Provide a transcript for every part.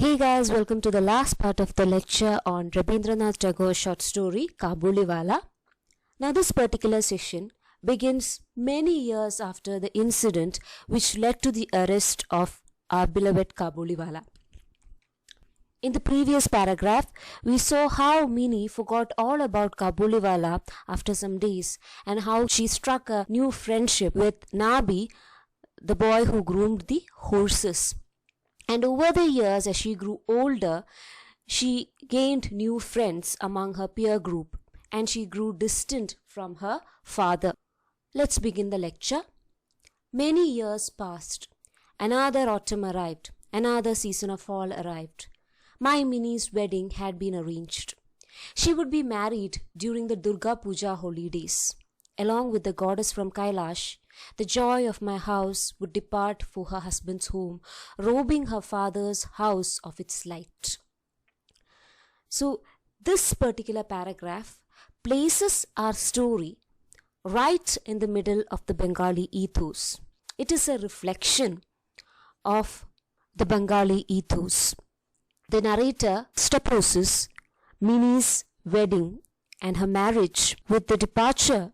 Hey guys, welcome to the last part of the lecture on Rabindranath Tagore's short story Kabuliwala. Now this particular session begins many years after the incident which led to the arrest of our beloved Kabuliwala. In the previous paragraph, we saw how Mini forgot all about Kabuliwala after some days and how she struck a new friendship with Nabi, the boy who groomed the horses. And over the years, as she grew older, she gained new friends among her peer group and she grew distant from her father. Let's begin the lecture. Many years passed. Another autumn arrived. Another season of fall arrived. My Mini's wedding had been arranged. She would be married during the Durga Puja holidays. Along with the goddess from Kailash, the joy of my house would depart for her husband's home, robbing her father's house of its light. So, this particular paragraph places our story right in the middle of the Bengali ethos. It is a reflection of the Bengali ethos. The narrator juxtaposes Mini's wedding and her marriage with the departure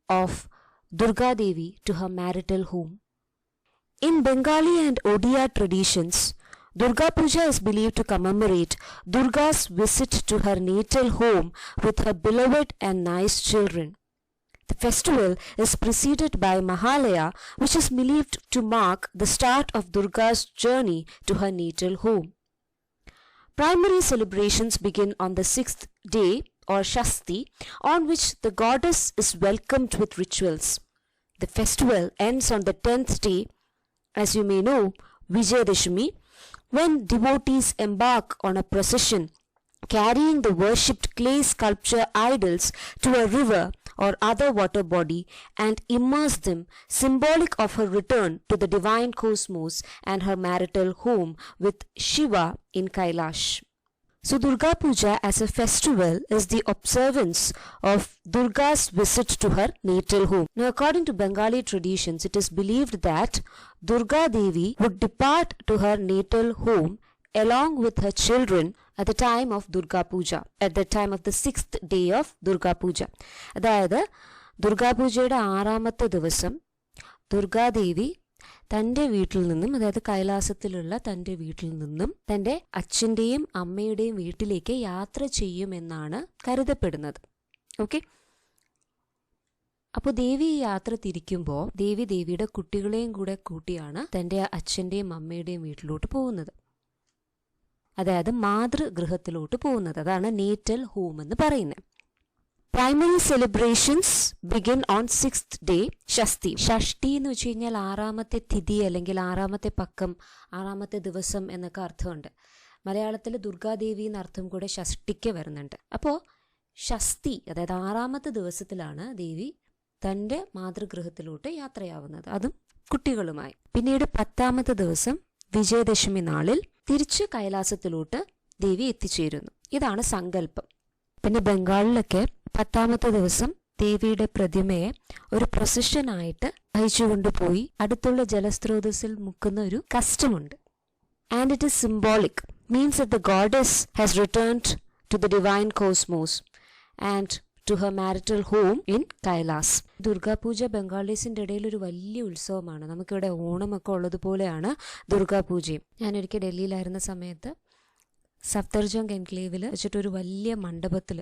of Durga Devi to her marital home. In Bengali and Odia traditions, Durga Puja is believed to commemorate Durga's visit to her natal home with her beloved and nice children. The festival is preceded by Mahalaya, which is believed to mark the start of Durga's journey to her natal home. Primary celebrations begin on the 6th day or Shasti, on which the goddess is welcomed with rituals. The festival ends on the 10th day, as you may know, Vijayadashami, when devotees embark on a procession carrying the worshipped clay sculpture idols to a river or other water body and immerse them, symbolic of her return to the divine cosmos and her marital home with Shiva in Kailash. So Durga Puja as a festival is the observance of Durga's visit to her natal home. Now according to Bengali traditions, it is believed that Durga Devi would depart to her natal home along with her children at the time of Durga Puja, at the time of the 6th day of Durga Puja. അതായത് ദുർഗാ പൂജയുടെ 6ാമത്തെ ദിവസം ദുർഗാദേവി തൻ്റെ വീട്ടിൽ നിന്നും, അതായത് കൈലാസത്തിലുള്ള തൻ്റെ വീട്ടിൽ നിന്നും തൻ്റെ അച്ഛൻ്റെയും അമ്മയുടെയും വീട്ടിലേക്ക് യാത്ര ചെയ്യുമെന്നാണ് കരുതപ്പെടുന്നത്. ഓക്കെ, അപ്പോൾ ദേവി ഈ യാത്ര തിരിക്കുമ്പോൾ ദേവിയുടെ കുട്ടികളെയും കൂടെ കൂട്ടിയാണ് തൻ്റെ അച്ഛൻ്റെയും അമ്മയുടെയും വീട്ടിലോട്ട് പോകുന്നത്, അതായത് മാതൃഗൃഹത്തിലോട്ട് പോകുന്നത്. അതാണ് നേറ്റൽ ഹോം എന്ന് പറയുന്നത്. Primary celebrations begin on 6th day, Shasti. ഷഷ്ടി എന്ന് വെച്ച് കഴിഞ്ഞാൽ 6ാമത്തെ തിഥി അല്ലെങ്കിൽ 6ാമത്തെ പക്കം, 6ാമത്തെ ദിവസം എന്നൊക്കെ അർത്ഥമുണ്ട്. മലയാളത്തിൽ ദുർഗാദേവി എന്ന അർത്ഥം കൂടെ ഷഷ്ടിക്ക് വരുന്നുണ്ട്. അപ്പോൾ ഷസ്തി, അതായത് 6ാമത്തെ ദിവസത്തിലാണ് ദേവി തൻ്റെ മാതൃഗൃഹത്തിലോട്ട് യാത്രയാവുന്നത്, അതും കുട്ടികളുമായി. പിന്നീട് 10ാമത്തെ ദിവസം വിജയദശമി നാളിൽ തിരിച്ച് കൈലാസത്തിലോട്ട് ദേവി എത്തിച്ചേരുന്നു. ഇതാണ് സങ്കല്പം. പിന്നെ ബംഗാളിലൊക്കെ 10ാമത്തെ ദിവസം ദേവിയുടെ പ്രതിമയെ ഒരു പ്രൊസഷനായിട്ട് വഹിച്ചുകൊണ്ടുപോയി അടുത്തുള്ള ജലസ്രോതസ്സിൽ മുക്കുന്ന ഒരു കസ്റ്റമുണ്ട്. And it is symbolic, means that the goddess has returned to the divine cosmos and to her marital home in Kailash. Durga Puja ബംഗാളീസിൻ്റെ ഇടയിൽ ഒരു വലിയ ഉത്സവമാണ്. നമുക്കിവിടെ ഓണമൊക്കെ ഉള്ളതുപോലെയാണ് ദുർഗാപൂജയും. ഞാനൊരിക്കൽ ഡൽഹിയിലായിരുന്ന സമയത്ത് സഫ്തർജംഗ് എൻക്ലേവിൽ വെച്ചിട്ടൊരു വലിയ മണ്ഡപത്തിൽ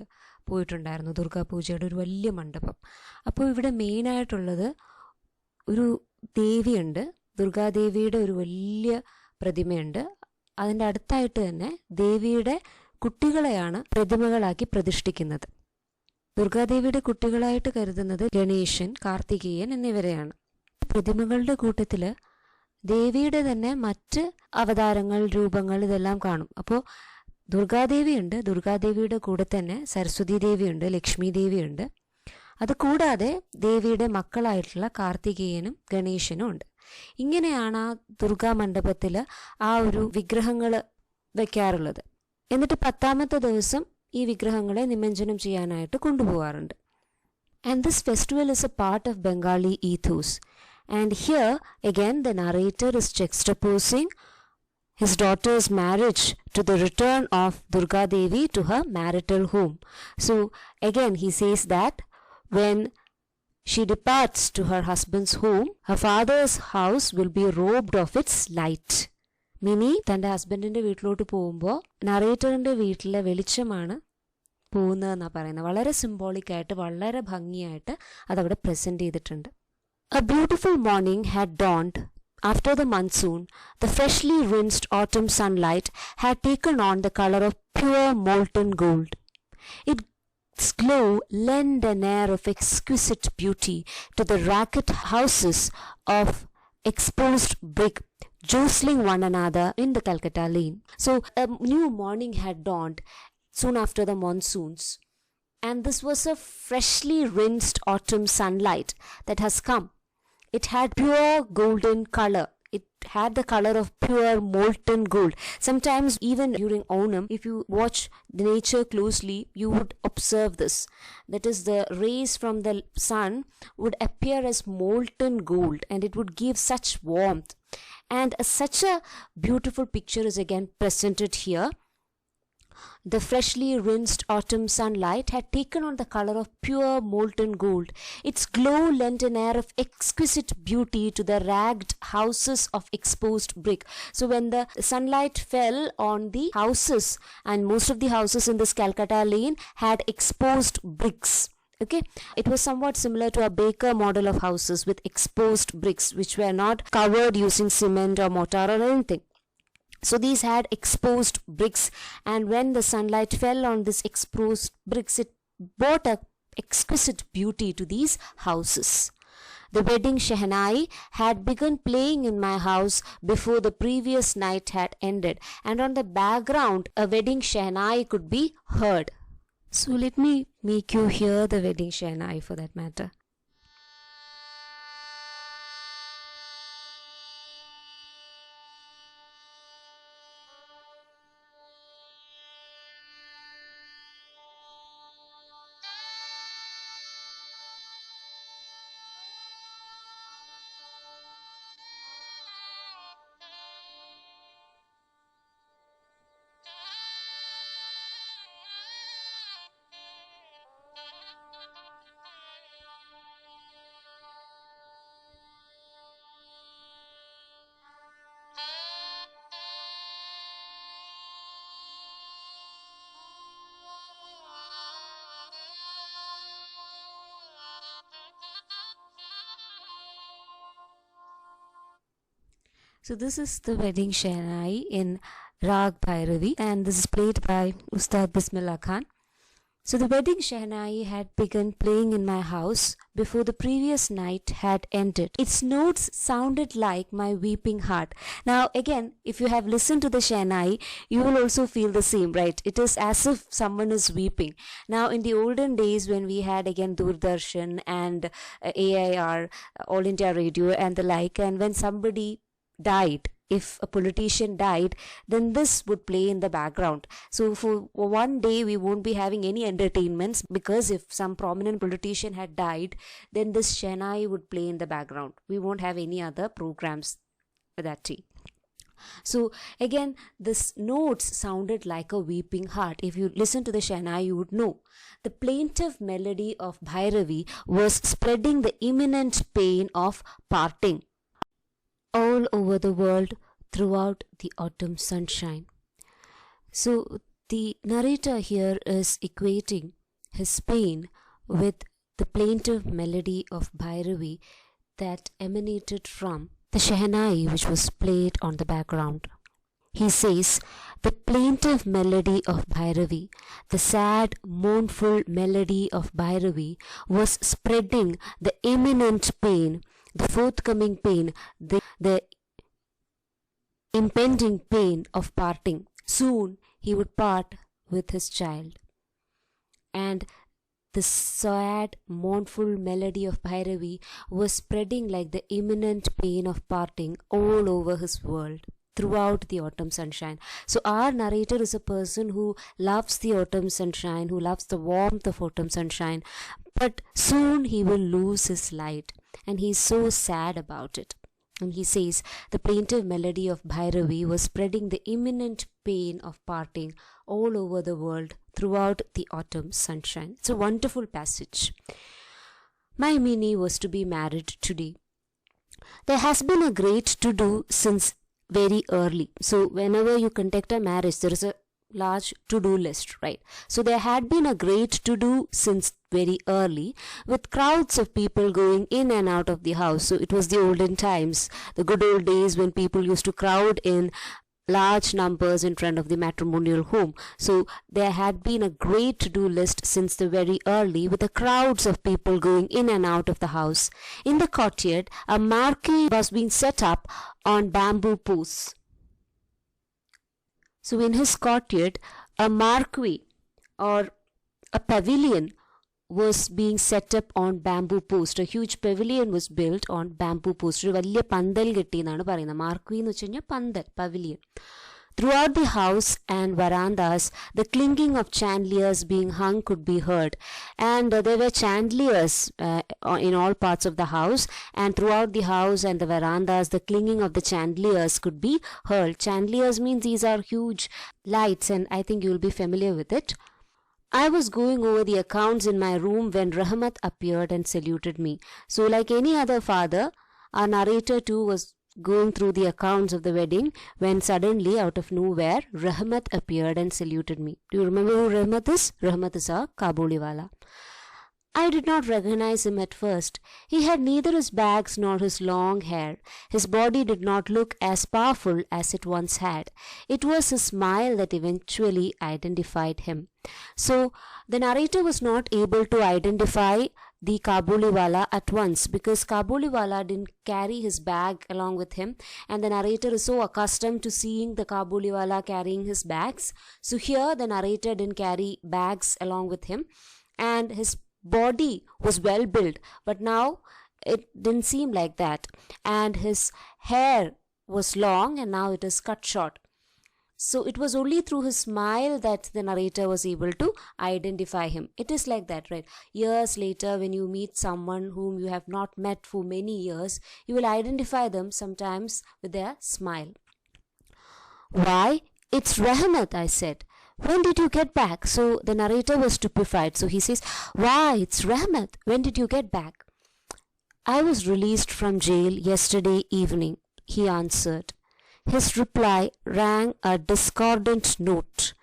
പോയിട്ടുണ്ടായിരുന്നു, ദുർഗാപൂജയുടെ ഒരു വലിയ മണ്ഡപം. അപ്പോൾ ഇവിടെ മെയിനായിട്ടുള്ളത് ഒരു ദേവിയുണ്ട്, ദുർഗാദേവിയുടെ ഒരു വലിയ പ്രതിമയുണ്ട്. അതിൻ്റെ അടുത്തായിട്ട് തന്നെ ദേവിയുടെ കുട്ടികളെയാണ് പ്രതിമകളാക്കി പ്രതിഷ്ഠിക്കുന്നത്. ദുർഗാദേവിയുടെ കുട്ടികളായിട്ട് കരുതുന്നത് ഗണേശൻ, കാർത്തികേയൻ എന്നിവരെയാണ്. പ്രതിമകളുടെ കൂട്ടത്തിൽ ദേവിയുടെ തന്നെ മറ്റ് അവതാരങ്ങൾ, രൂപങ്ങൾ ഇതെല്ലാം കാണും. അപ്പോൾ ദുർഗാദേവിയുണ്ട്, ദുർഗാദേവിയുടെ കൂടെ തന്നെ സരസ്വതി ദേവിയുണ്ട്, ലക്ഷ്മി ദേവിയുണ്ട്. അത് കൂടാതെ ദേവിയുടെ മക്കളായിട്ടുള്ള കാർത്തികേയനും ഗണേശനും ഉണ്ട്. ഇങ്ങനെയാണ് ആ ദുർഗാ മണ്ഡപത്തിൽ ആ ഒരു വിഗ്രഹങ്ങൾ വയ്ക്കാറുള്ളത്. എന്നിട്ട് 10ാമത്തെ ദിവസം ഈ വിഗ്രഹങ്ങളെ നിമഞ്ജനം ചെയ്യാനായിട്ട് കൊണ്ടുപോകാറുണ്ട്. And this festival is a part of Bengali ethos. And here again the narrator is juxtaposing his daughter's marriage to the return of Durga Devi to her marital home. So again he says that when she departs to her husband's home, her father's house will be robed of its light. Mini തൻ്റെ ഹസ്ബൻഡിൻ്റെ വീട്ടിലോട്ട് പോകുമ്പോൾ നറേറ്ററിൻ്റെ വീട്ടിലെ വെളിച്ചമാണ് പോകുന്നതെന്നാണ് പറയുന്നത്. വളരെ symbolic ആയിട്ട് വളരെ ഭംഗിയായിട്ട് അതവിടെ പ്രസൻറ്റ് ചെയ്തിട്ടുണ്ട്. A beautiful morning had dawned. After the monsoon, the freshly rinsed autumn sunlight had taken on the color of pure molten gold. Its glow lent an air of exquisite beauty to the ragged houses of exposed brick jostling one another in the Calcutta lane. So a new morning had dawned soon after the monsoons, and this was a freshly rinsed autumn sunlight that has come. It had pure golden color. It had the color of pure molten gold. Sometimes even during Onam, if you watch the nature closely, you would observe this. That is, the rays from the sun would appear as molten gold, and it would give such warmth. And such a beautiful picture is again presented here. The freshly rinsed autumn sunlight had taken on the color of pure molten gold. Its glow lent an air of exquisite beauty to the ragged houses of exposed brick. So when the sunlight fell on the houses, and most of the houses in this Calcutta lane had exposed bricks. Okay, it was somewhat similar to a Baker model of houses with exposed bricks, which were not covered using cement or mortar or anything. So these had exposed bricks, and when the sunlight fell on this exposed bricks, it brought a exquisite beauty to these houses. The wedding Shehnai had begun playing in my house before the previous night had ended, and on the background a wedding Shehnai could be heard. So let me make you hear the wedding Shehnai for that matter. So this is the wedding Shehnai in Rag Bhairavi, and this is played by Ustad Bismillah Khan. So the wedding Shehnai had begun playing in my house before the previous night had ended. Its notes sounded like my weeping heart. Now again, if you have listened to the Shehnai, you will also feel the same, right? It is as if someone is weeping. Now in the olden days, when we had again Doordarshan and AIR, All India Radio and the like, and when somebody died, if a politician died, then this would play in the background. So for one day we won't be having any entertainments, because if some prominent politician had died, then this Shehnai would play in the background. We won't have any other programs for that day. So again, this notes sounded like a weeping heart. If you listen to the Shehnai, you would know. The plaintive melody of Bhairavi was spreading the imminent pain of parting all over the world throughout the autumn sunshine. So the narrator here is equating his pain with the plaintive melody of Bhairavi that emanated from the Shehnai which was played on the background. He says, the plaintive melody of Bhairavi, the sad, mournful melody of Bhairavi was spreading the imminent pain, the forthcoming pain, the impending pain of parting. Soon he would part with his child. And the sad, mournful melody of Bhairavi was spreading like the imminent pain of parting all over his world throughout the autumn sunshine. So our narrator is a person who loves the autumn sunshine, who loves the warmth of autumn sunshine, but soon he will lose his light, and he is so sad about it. And he says, the plaintive melody of Bhairavi was spreading the imminent pain of parting all over the world throughout the autumn sunshine. It's a wonderful passage. My Minnie was to be married today. There has been a great to-do since very early. So whenever you conduct a marriage, there is a large to-do list, right? So there had been a great to-do since very early, with crowds of people going in and out of the house. So it was the olden times, the good old days when people used to crowd in large numbers in front of the matrimonial home. So there had been a great to-do list since the very early, with the crowds of people going in and out of the house. In the courtyard, a marquee was being set up on bamboo posts. So in his courtyard, a marquee or a pavilion was being set up on bamboo post. A huge pavilion was built on bamboo post. ഒരു വലിയ പന്തൽ കെട്ടി എന്നാണ് പറയുന്നത്. Marquee എന്ന് വെച്ച് കഴിഞ്ഞാൽ പന്തൽ, pavilion. Throughout the house and verandas, the clinking of chandeliers being hung could be heard. And there were chandeliers in all parts of the house. And throughout the house and the verandas, the clinging of the chandeliers could be heard. Chandeliers means these are huge lights, and I think you will be familiar with it. I was going over the accounts in my room when Rahmat appeared and saluted me. So like any other father, our narrator too was going through the accounts of the wedding when suddenly, out of nowhere, Rahmat appeared and saluted me. Do you remember who Rahmat is? Rahmat is a Kabuliwala. I did not recognize him at first. He had neither his bags nor his long hair. His body did not look as powerful as it once had. It was his smile that eventually identified him. So the narrator was not able to identify the Kabuliwala at once, because Kabuliwala didn't carry his bag along with him, and the narrator is so accustomed to seeing the Kabuliwala carrying his bags. So here the narrator didn't carry bags along with him, and his body was well built, but now it didn't seem like that, and his hair was long and now it is cut short. So it was only through his smile that the narrator was able to identify him. It is like that, right? Years later, when you meet someone whom you have not met for many years, you will identify them sometimes with their smile. Why? It's Rahmat, I said. When did you get back? So the narrator was stupefied. So he says, why, it's Rahmat. When did you get back? I was released from jail yesterday evening, he answered. His reply rang a discordant note.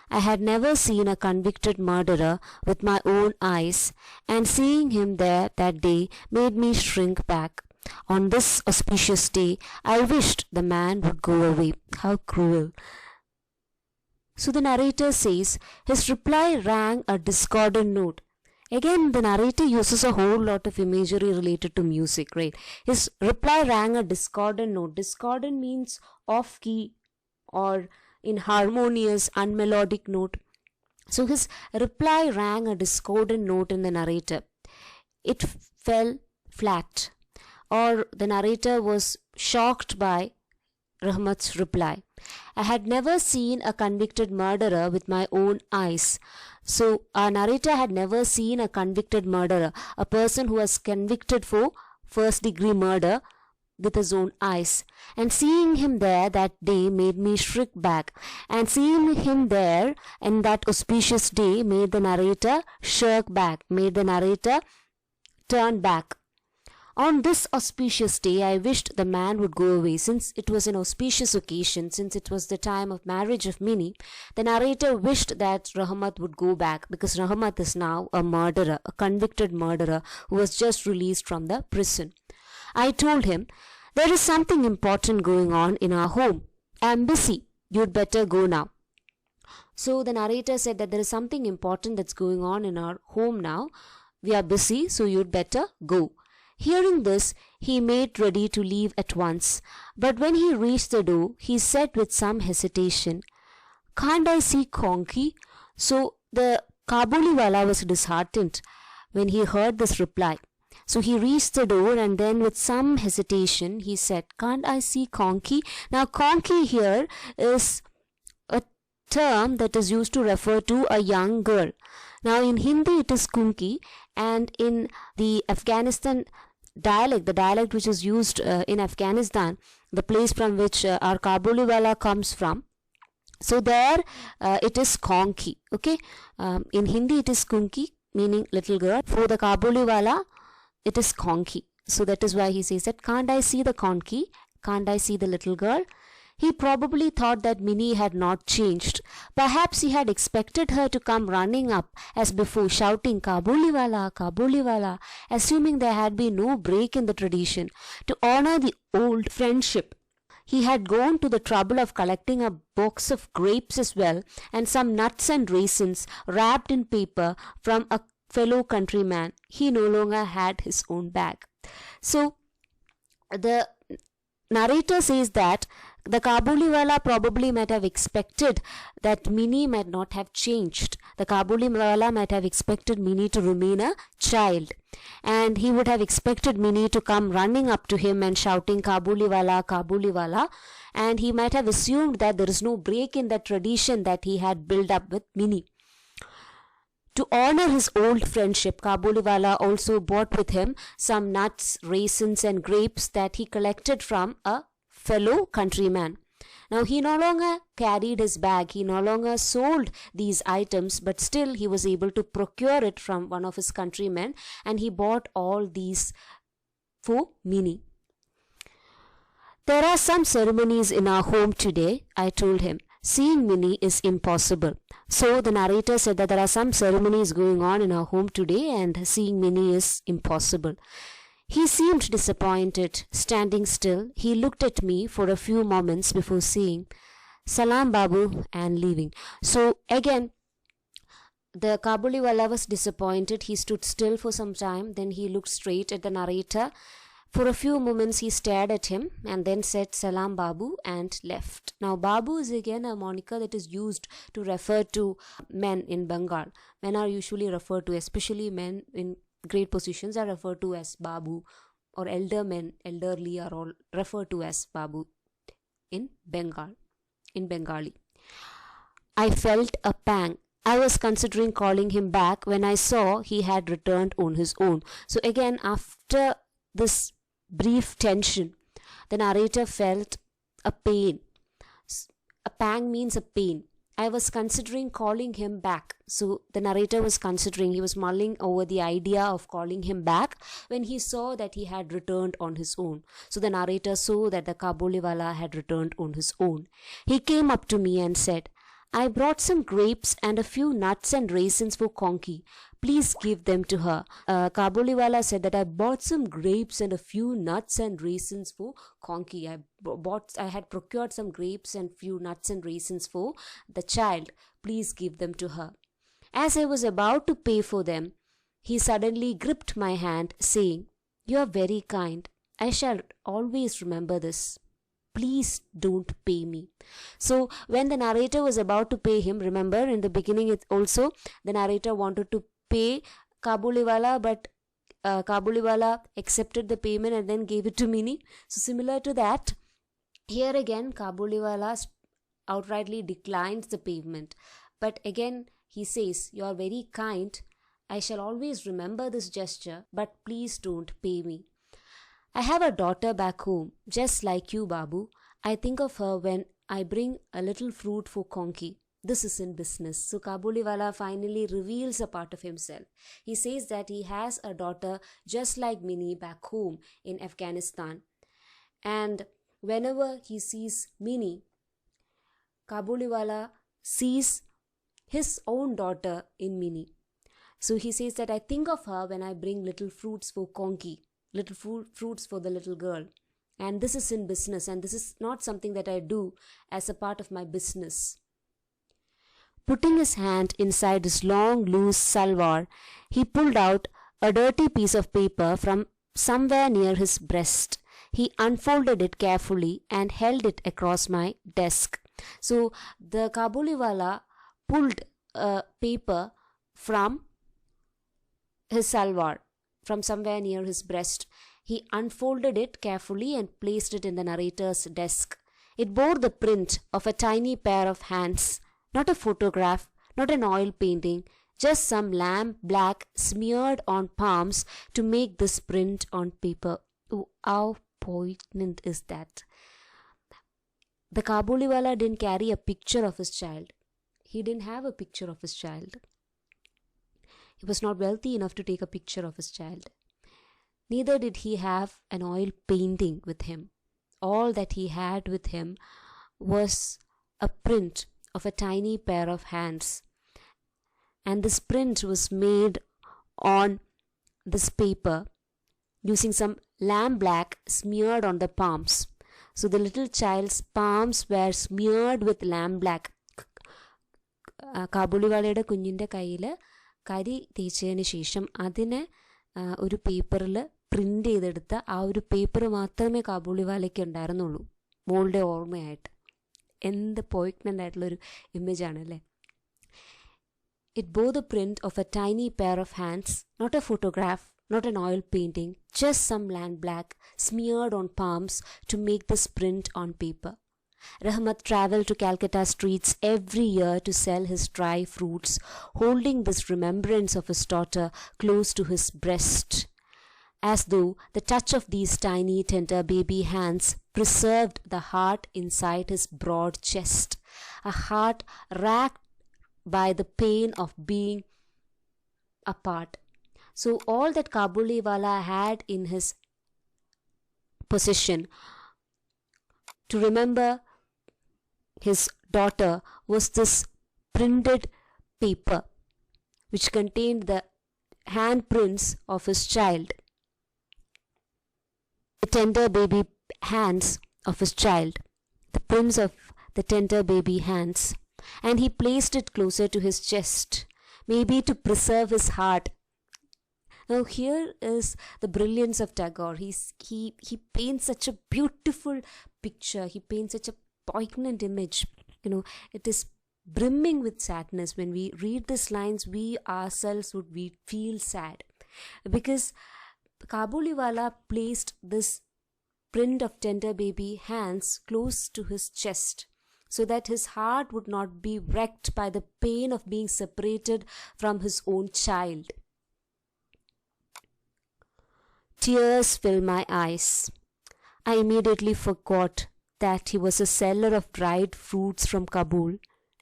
I had never seen a convicted murderer with my own eyes, and seeing him there that day made me shrink back. On this auspicious day, I wished the man would go away. How cruel. So the narrator says, his reply rang a discordant note. Again, the narrator uses a whole lot of imagery related to music, right? His reply rang a discordant note. Discordant means off-key or inharmonious, unmelodic note. So his reply rang a discordant note in the narrator. It fell flat, or the narrator was shocked by Rahmat's reply. I had never seen a convicted murderer with my own eyes. So our narrator had never seen a convicted murderer, a person who was convicted for first degree murder, with his own eyes. And seeing him there that day made me shrink back. And seeing him there in that auspicious day made the narrator shirk back, made the narrator turn back. On this auspicious day, I wished the man would go away. Since it was an auspicious occasion, since it was the time of marriage of Minnie, the narrator wished that Rahmat would go back, because Rahmat is now a murderer, a convicted murderer who was just released from the prison. I told him, there is something important going on in our home. I am busy. You'd better go now. So the narrator said that there is something important that's going on in our home now. We are busy, so you'd better go. Hearing this, he made ready to leave at once, but when he reached the door, he said with some hesitation, can't I see Konki? So the Kabuliwala was disheartened when he heard this reply. So he reached the door, and then with some hesitation, he said, can't I see Konki? Now Konki here is a term that is used to refer to a young girl. Now in Hindi it is Kunki, and in the Afghanistan dialect, the dialect which is used in Afghanistan, the place from which our Kabuliwala comes from. So there it is Konki. Okay, in Hindi it is Kunki, meaning little girl. For the Kabuliwala, it is Konki. So that is why he says that, can't I see the Konki? Can't I see the little girl? He probably thought that Minnie had not changed. Perhaps he had expected her to come running up as before, shouting Kabuliwala, Kabuliwala, assuming there had been no break in the tradition. To honor the old friendship, he had gone to the trouble of collecting a box of grapes as well, and some nuts and raisins wrapped in paper from a fellow countryman. He no longer had his own bag. So the narrator says that the Kabuliwala probably might have expected that Minnie might not have changed. The Kabuliwala might have expected Minnie to remain a child, and he would have expected Minnie to come running up to him and shouting Kabuliwala, Kabuliwala, and he might have assumed that there is no break in that tradition that he had built up with Minnie. To honor his old friendship, Kabuliwala also brought with him some nuts, raisins and grapes that he collected from a fellow countryman. Now he no longer carried his bag, he no longer sold these items, but still he was able to procure it from one of his countrymen, and he bought all these for Minnie. There are some ceremonies in our home today, I told him. Seeing Minnie is impossible. So the narrator said that there are some ceremonies going on in our home today and seeing Minnie is impossible. He seemed disappointed. Standing still, he looked at me for a few moments before saying, Salam Babu, and leaving. So again, the Kabuliwala was disappointed. He stood still for some time. Then he looked straight at the narrator. For a few moments he stared at him and then said Salam Babu and left. Now Babu is again a moniker that is used to refer to men in Bengal. Men are usually referred to, especially men in great positions are referred to as Babu, or elder men, elderly are all referred to as Babu in Bengali. I felt a pang. I was considering calling him back when I saw he had returned on his own. So again, after this brief tension, the narrator felt a pain. A pang means a pain. I was considering calling him back. So the narrator was considering, he was mulling over the idea of calling him back when he saw that he had returned on his own. So the narrator saw that the Kabuliwala had returned on his own. He came up to me and said, I brought some grapes and a few nuts and raisins for Konki. Please give them to her. Kabuliwala said that I bought some grapes and a few nuts and raisins for Konki. I had procured some grapes and few nuts and raisins for the child. Please give them to her. As I was about to pay for them, he suddenly gripped my hand, saying, You are very kind. I shall always remember this. Please don't pay me. So when the narrator was about to pay him, remember in the beginning the narrator wanted to pay Kabuliwala, but Kabuliwala accepted the payment and then gave it to Minnie. So similar to that, here again Kabuliwala outrightly declines the payment. But again he says, You are very kind. I shall always remember this gesture, but please don't pay me. I have a daughter back home, just like you, Babu. I think of her when I bring a little fruit for Konki. This is in business. So Kabuliwala finally reveals a part of himself. He says that he has a daughter just like Minnie back home in Afghanistan. And whenever he sees Minnie, Kabuliwala sees his own daughter in Minnie. So he says that I think of her when I bring little fruits for Konki. Little fruits for the little girl, and this is in business, and this is not something that I do as a part of my business. Putting his hand inside his long loose salwar, he pulled out a dirty piece of paper from somewhere near his breast. He unfolded it carefully and held it across my desk. So the Kabuliwala pulled a paper from his salwar, from somewhere near his breast. He unfolded it carefully and placed it in the narrator's desk. It bore the print of a tiny pair of hands, not a photograph, not an oil painting, just some lamp black smeared on palms to make this print on paper. Oh, how poignant is that? The Kabuliwala didn't carry a picture of his child. He didn't have a picture of his child. He was not wealthy enough to take a picture of his child. Neither did he have an oil painting with him. All that he had with him was a print of a tiny pair of hands. And this print was made on this paper using some lamp black smeared on the palms. So the little child's palms were smeared with lamp black. കാബൂളിവാലയുടെ കുഞ്ഞിൻ്റെ കയ്യിൽ കരി തേച്ചതിന് ശേഷം അതിനെ ഒരു പേപ്പറിൽ print ചെയ്തെടുത്ത ആ ഒരു പേപ്പർ മാത്രമേ കാബൂളിവാലയ്ക്ക് ഉണ്ടായിരുന്നുള്ളൂ, മോളുടെ ഓർമ്മയായിട്ട്. എന്ത് പോയിഗ്നൻ്റ് ആയിട്ടുള്ളൊരു ഇമേജാണല്ലേ. It bore the print of a tiny pair of hands, not a photograph, not an oil painting, just some lamp black smeared on palms to make this print on paper. Rahmat travelled to Calcutta streets every year to sell his dry fruits, holding this remembrance of his daughter close to his breast, as though the touch of these tiny, tender baby hands preserved the heart inside his broad chest, a heart racked by the pain of being apart. So all that Kabuliwala had in his possession to remember his daughter was this printed paper which contained the handprints of his child, the tender baby hands of his child, the prints of the tender baby hands. And he placed it closer to his chest, maybe to preserve his heart. Now here is the brilliance of Tagore. He paints such a beautiful picture. He paints such a poignant image. It is brimming with sadness. When we read these lines, we ourselves would feel sad, because Kabuliwala placed this print of tender baby hands close to his chest, so that his heart would not be wrecked by the pain of being separated from his own child. Tears filled my eyes. I immediately forgot that he was a seller of dried fruits from Kabul,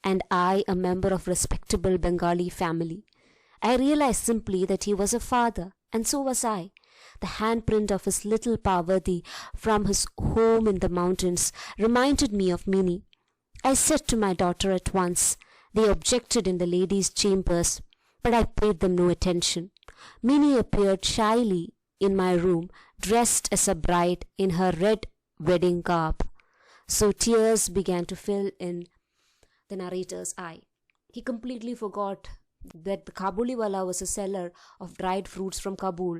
and I a member of respectable Bengali family. I realized simply that he was a father, and so was I. The handprint of his little Parvati from his home in the mountains reminded me of Mini. I said to my daughter at once. They objected in the ladies' chambers, but I paid them no attention. Mini appeared shyly in my room, dressed as a bride in her red wedding garb. So tears began to fill in the narrator's eye. He completely forgot that the Kabuliwala was a seller of dried fruits from Kabul,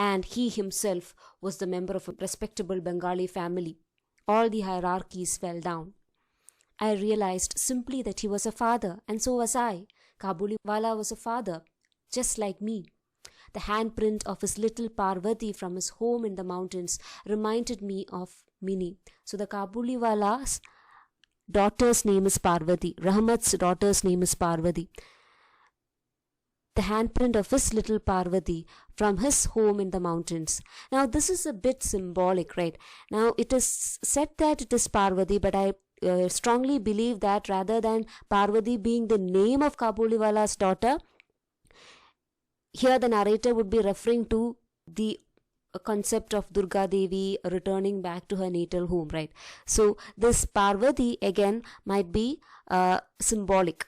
and he himself was the member of a respectable Bengali family. All the hierarchies fell down. I realized simply that he was a father, and so was I. Kabuliwala was a father, just like me. The handprint of his little Parvati from his home in the mountains reminded me of Mini. So the Kabuliwala's daughter's name is Parvati. Rahmat's daughter's name is Parvati. The handprint of his little Parvati from his home in the mountains. Now this is a bit symbolic, right? Now it is said that it is Parvati, but I strongly believe that rather than Parvati being the name of Kabuliwala's daughter, here the narrator would be referring to the concept of Durga Devi returning back to her natal home, right? So this Parvati again might be symbolic.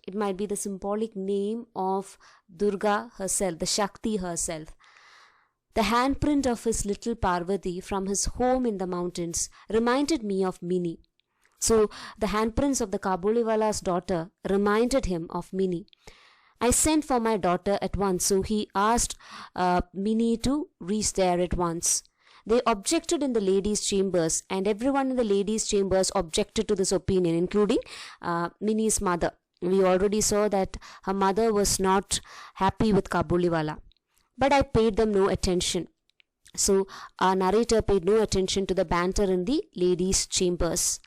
It might be the symbolic name of Durga herself, the Shakti herself. The handprint of his little Parvati from his home in the mountains reminded me of Mini. So the handprints of the Kabuliwala's daughter reminded him of Mini. I sent for my daughter at once, so he asked Mini to reach there at once. They objected in the ladies' chambers, and everyone in the ladies' chambers objected to this opinion, including Mini's mother. We already saw that her mother was not happy with Kabuliwala. But I paid them no attention. So our narrator paid no attention to the banter in the ladies' chambers.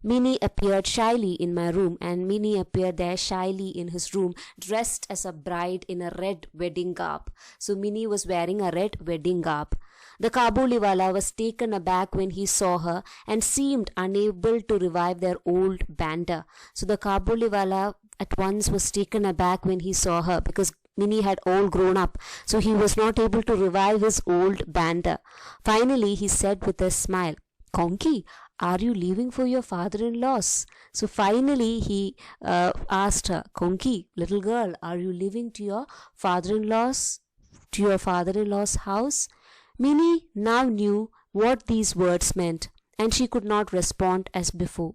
Minnie appeared shyly in my room, and Minnie appeared there shyly in his room, dressed as a bride in a red wedding garb. So Minnie was wearing a red wedding garb. The Kabuliwala was taken aback when he saw her and seemed unable to revive their old banda. So the Kabuliwala at once was taken aback when he saw her, because Minnie had all grown up, so he was not able to revive his old banda. Finally, he said with a smile, "Conky, are you leaving for your father-in-law's?" So finally he asked her, "Conky, little girl, are you leaving to your father-in-law's house?" Minnie now knew what these words meant, and she could not respond as before.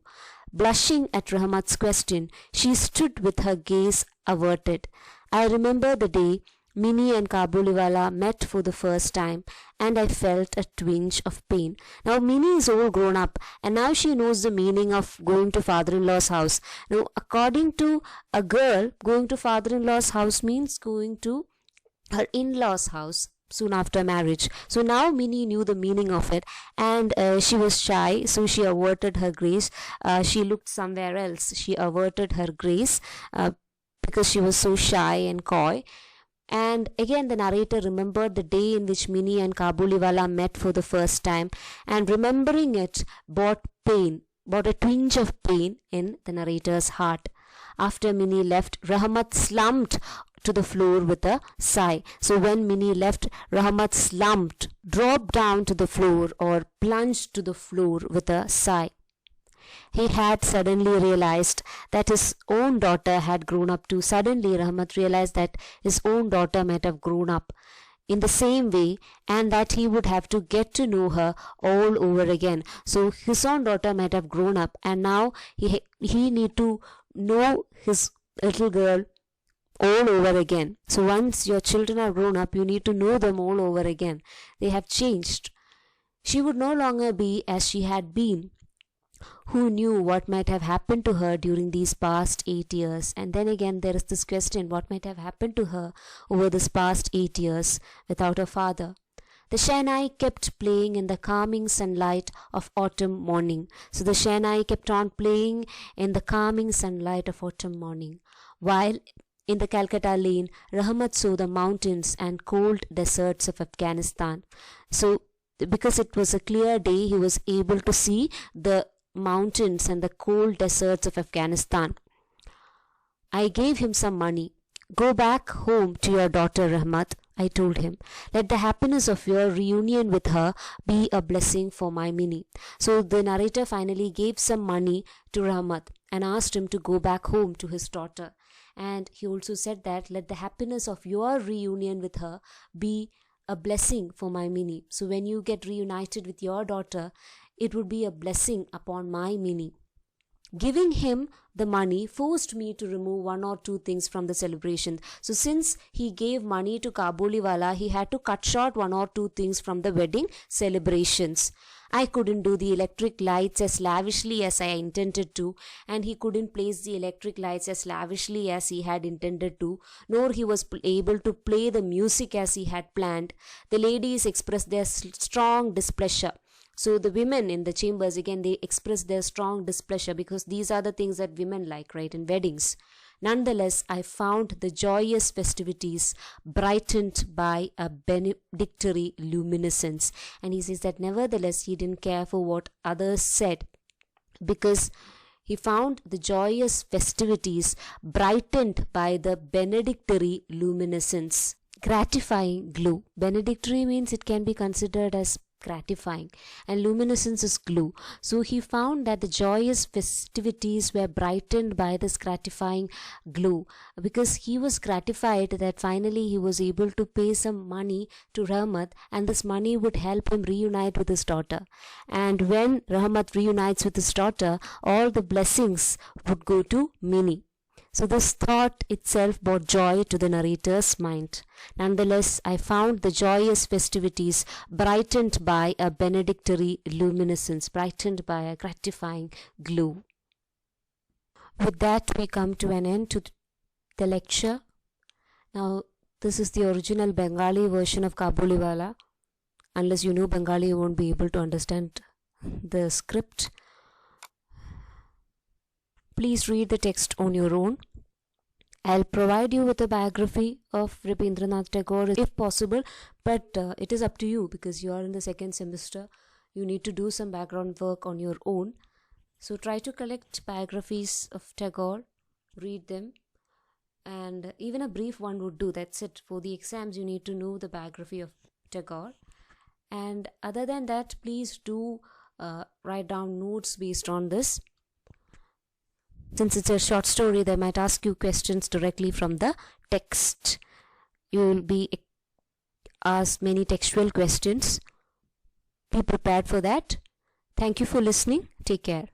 Blushing at Rahmat's question, she stood with her gaze averted. I remember the day Minnie and Kabuliwala met for the first time, and I felt a twinge of pain. Now Minnie is all grown up, and now she knows the meaning of going to father-in-law's house. Now, according to a girl, going to father-in-law's house means going to her in-laws' house soon after marriage. So now Minnie knew the meaning of it, and she was shy, so she averted her gaze. She looked somewhere else. She averted her gaze because she was so shy and coy. And again the narrator remembered the day in which Minnie and Kabuliwala met for the first time, and remembering it brought a twinge of pain in the narrator's heart. After Minnie left, Rahmat slumped to the floor with a sigh. So when Minnie left, Rahmat dropped down to the floor, or plunged to the floor with a sigh. He had suddenly realized that his own daughter had grown up too. Suddenly, Rahmat realized that his own daughter might have grown up in the same way, and that he would have to get to know her all over again. So his own daughter might have grown up, and now he need to know his little girl all over again. So once your children are grown up, you need to know them all over again. They have changed. She would no longer be as she had been. Who knew what might have happened to her during these past 8 years? And then again there is this question, what might have happened to her over this past 8 years without her father? The Shehnai kept playing in the calming sunlight of autumn morning. So the Shehnai kept on playing in the calming sunlight of autumn morning. While in the Calcutta lane, Rahmat saw the mountains and cold deserts of Afghanistan. So because it was a clear day, he was able to see the mountains and the cold deserts of Afghanistan. I gave him some money. "Go back home to your daughter, Rahmat," I told him. "Let the happiness of your reunion with her be a blessing for my Minnie." So the narrator finally gave some money to Rahmat and asked him to go back home to his daughter. And he also said that, "Let the happiness of your reunion with her be a blessing for my Minnie." So when you get reunited with your daughter, it would be a blessing upon my Minnie. Giving him the money forced me to remove one or two things from the celebration. So since he gave money to Kabuliwala, he had to cut short one or two things from the wedding celebrations. I couldn't do the electric lights as lavishly as I intended to, and he couldn't place the electric lights as lavishly as he had intended to, nor he was able to play the music as he had planned. The ladies expressed their strong displeasure. So the women in the chambers, again, they expressed their strong displeasure, because these are the things that women like, right, in weddings. Nonetheless, I found the joyous festivities brightened by a benedictory luminescence. And he says that nevertheless, he didn't care for what others said, because he found the joyous festivities brightened by the benedictory luminescence. Gratifying glow. Benedictory means it can be considered as gratifying, and luminescence is glue. So he found that the joyous festivities were brightened by this gratifying glow, because he was gratified that finally he was able to pay some money to Rahmat, and this money would help him reunite with his daughter. And when Rahmat reunites with his daughter, all the blessings would go to Minnie. So this thought itself brought joy to the narrator's mind. Nonetheless, I found the joyous festivities brightened by a benedictory luminescence, brightened by a gratifying glow. With that, we come to an end to the lecture. Now, this is the original Bengali version of Kabuliwala. Unless you know Bengali, you won't be able to understand the script. please read the text on your own. I'll provide you with a biography of Rabindranath Tagore if possible, but it is up to you because you are in the second semester. You need to do some background work on your own. So try to collect biographies of Tagore, read them, and even a brief one would do. That's it. For the exams, you need to know the biography of Tagore. And other than that, please do write down notes based on this. Since it's a short story, they might ask you questions directly from the text. You will be asked many textual questions. Be prepared for that. Thank you for listening. Take care.